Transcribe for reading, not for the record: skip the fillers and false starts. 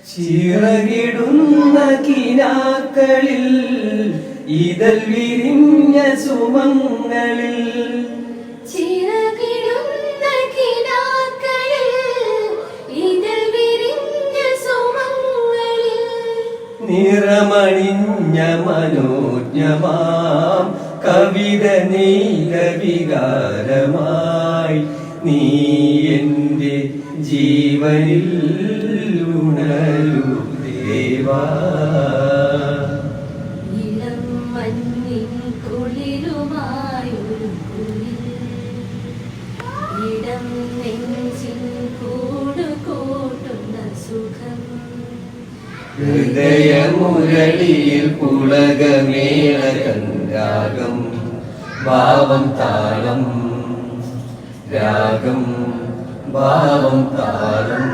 ചിറകിടുന്ന കിനാക്കളിൽ ഇതൾ വിരിഞ്ഞ സുമങ്ങളിൽ ചിറകിടുന്ന കിനാക്കളിൽ ഇതൾ വിരിഞ്ഞ സുമങ്ങളിൽ നിറമണിഞ്ഞ മനോജ്ഞമാം കവിത നെയ്ത വികാരമായി നീ എൻ്റെ ജീവനിൽ ഉണരൂ ദേവാ. ഇളം മഞ്ഞിൻ കുളിരുമായൊരു കുളിർ ഇടം നെഞ്ചിൻ കൂട് കൂട്ടുന്ന സുഖം ഹൃദയമുരളിയിൽ പുളകമേളകൻ രാഗം ഭാവം താളം രാഗം ഭാവം താളം